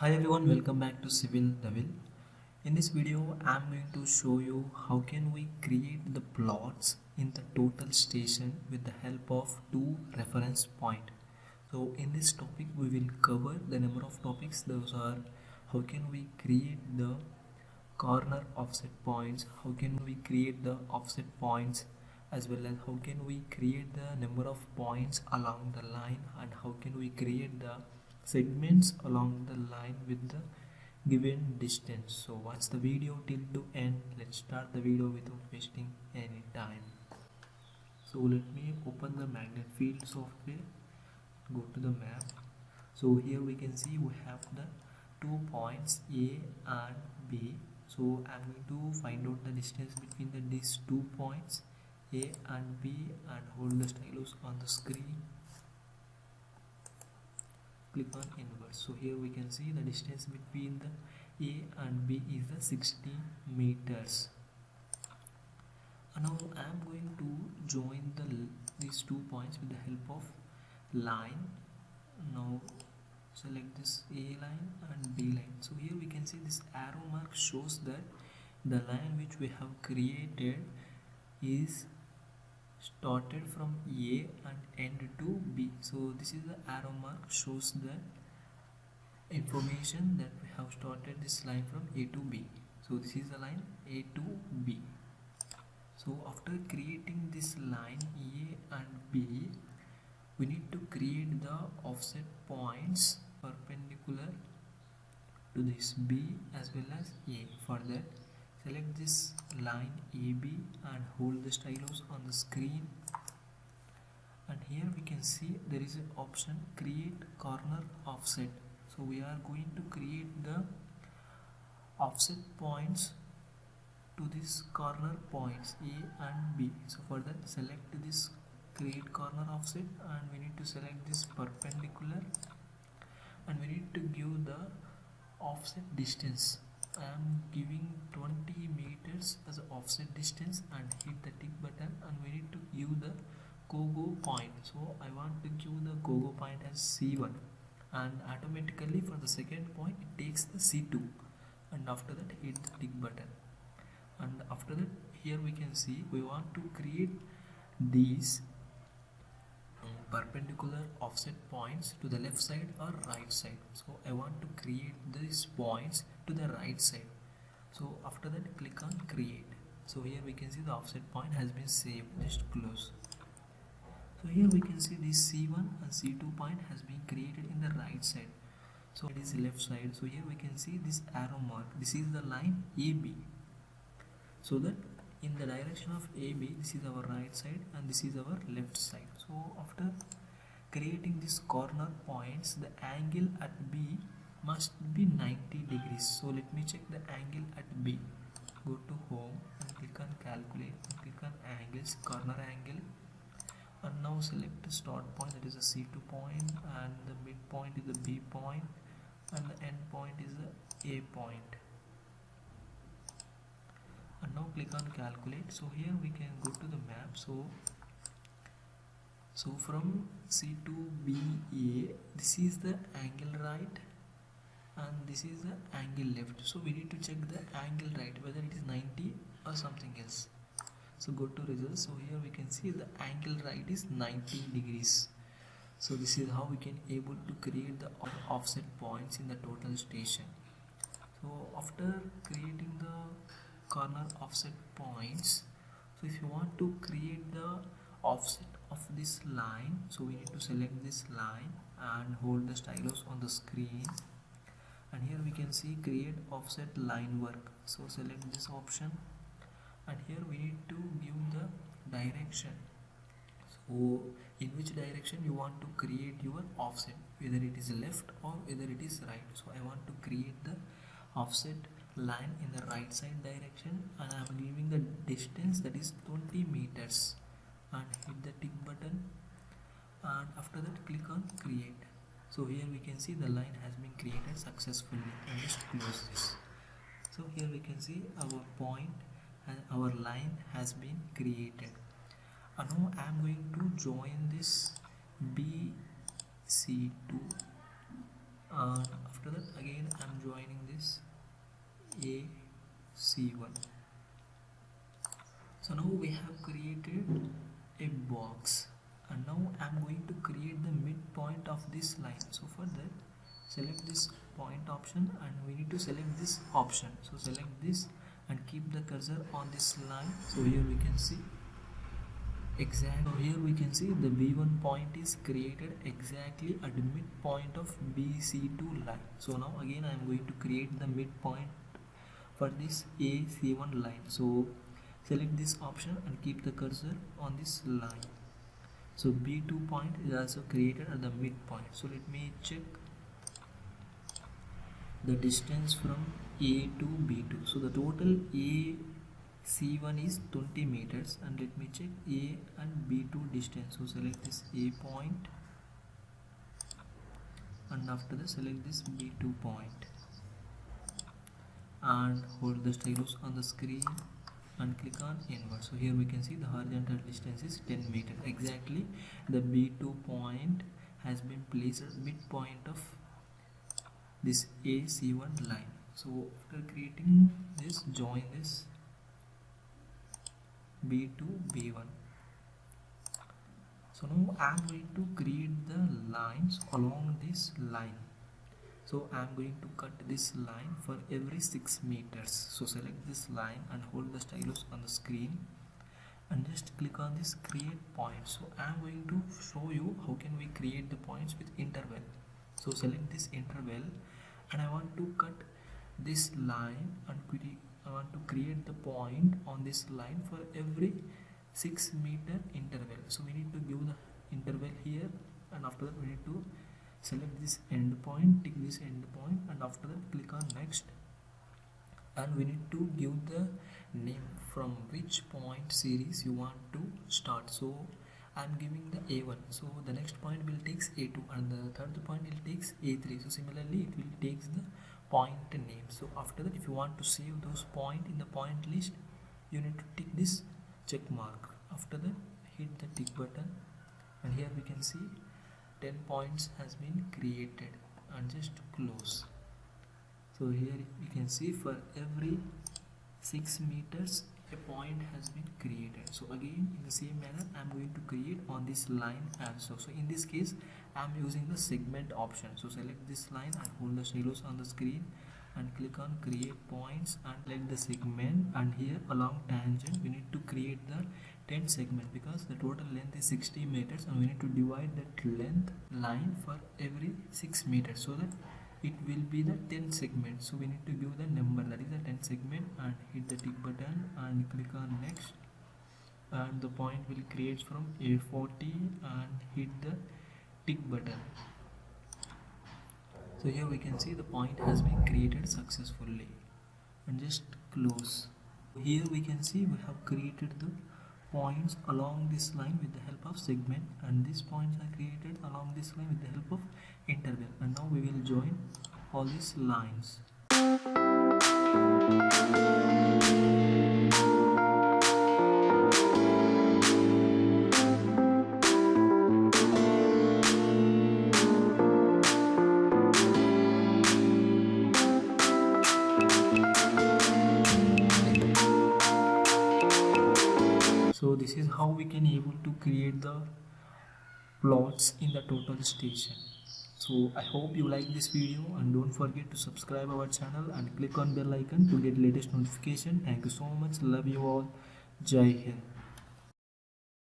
Hi everyone, welcome back to Civil the Will. In this video, I'm going to show you how can we create the plots in the total station with the help of two reference point. So in this topic, we will cover the number of topics. Those are how can we create the corner offset points, how can we create the offset points, as well as how can we create the number of points along the line, and how can we create the segments along the line with the given distance. So watch the video till to end. Let's start the video without wasting any time. So let me open the magnet field software, go to the map. So here we can see we have the 2 points A and B. So I'm going to find out the distance between these 2 points A and B and hold the stylus on the screen. Click on invert. So here we can see the distance between the A and B is the 60 meters. And now I am going to join these 2 points with the help of line. Now select this A line and B line. So here we can see this arrow mark shows that the line which we have created is started from A and end to B. So this is the arrow mark shows the information that we have started this line from A to B. So this is the line A to B. So after creating this line A and B, we need to create the offset points perpendicular to this B as well as A. For that, select this line AB and hold the stylus on the screen, and here we can see there is an option create corner offset. So we are going to create the offset points to this corner points A and B. So for that, select this create corner offset and we need to select this perpendicular and we need to give the offset distance. I am giving 20 meters as an offset distance and hit the tick button, and we need to give the go point. So I want to give the go point as C1, and automatically for the second point it takes the C2, and after that hit the tick button. And after that, here we can see we want to create these perpendicular offset points to the left side or right side. So I want to create these points to the right side. So after that, click on create. So here we can see the offset point has been saved. Just close. So here we can see this C1 and C2 point has been created in the right side. So it is left side. So here we can see this arrow mark. This is the line AB. So that in the direction of AB, this is our right side and this is our left side. So after creating these corner points, the angle at B must be 90 degrees. So let me check the angle at B. Go to home and click on calculate and click on angles, corner angle, and now select the start point, that is the C2 point, and the midpoint is the B point and the end point is the A point. And now click on calculate. So here we can go to the map. So from C to BA, this is the angle right and this is the angle left. So we need to check the angle right, whether it is 90 or something else. So go to results. So here we can see the angle right is 90 degrees. So this is how we can able to create the offset points in the total station. So after creating the corner offset points, so if you want to create the offset of this line, so we need to select this line and hold the stylus on the screen, and here we can see create offset line work. So select this option, and here we need to give the direction. So in which direction you want to create your offset, whether it is left or whether it is right. So I want to create the offset line in the right side direction, and I am giving the distance, that is 20 meters, and hit the tick button, and after that click on create. So here we can see the line has been created successfully, and just close this. So here we can see our point and our line has been created, and now I am going to join this BC2 and after that again I'm joining this AC1. So now we have created a box, and now I'm going to create the midpoint of this line. So for that, select this point option and we need to select this option. So select this and keep the cursor on this line. So here we can see the B1 point is created exactly at the midpoint of BC2 line. So now again I am going to create the midpoint for this AC1 line. So select this option and keep the cursor on this line. So B2 point is also created at the midpoint. So let me check the distance from A to B2. So the total AC1 is 20 meters, and let me check A and B2 distance. So select this A point and after that select this B2 point and hold the stylus on the screen and click on invert. So here we can see the horizontal distance is 10 meters. Exactly the B2 point has been placed at midpoint of this AC1 line. So after creating this, join this B2 B1. So now I am going to create the lines along this line. So I am going to cut this line for every 6 meters. So select this line and hold the stylus on the screen and just click on this create point. So I am going to show you how can we create the points with interval. So select this interval and I want to cut this line and I want to create the point on this line for every 6 meter interval. So we need to give the interval here, and after that we need to select this end point, tick this end point, and after that click on next, and we need to give the name from which point series you want to start. So I'm giving the A1, so the next point will takes A2 and the third point will takes A3. So similarly it will takes the point name. So after that, if you want to save those point in the point list, you need to tick this check mark. After that hit the tick button and here we can see 10 points has been created, and just close. So here we can see for every 6 meters a point has been created. So again in the same manner I am going to create on this line also. So in this case I am using the segment option. So select this line and hold the stylus on the screen and click on create points and select the segment, and here along tangent we need to create the 10 segment because the total length is 60 meters and we need to divide that length line for every 6 meters so that it will be the 10 segment. So we need to give the number, that is the 10 segment, and hit the tick button and click on next, and the point will create from A40 and hit the tick button. So here we can see the point has been created successfully, and just close. Here we can see we have created the points along this line with the help of segment, and these points are created along this line with the help of interval, and now we will join all these lines. So this is how we can able to create the plots in the total station. So I hope you like this video, and don't forget to subscribe our channel and click on bell icon to get latest notification. Thank you so much. Love you all. Jai Hind.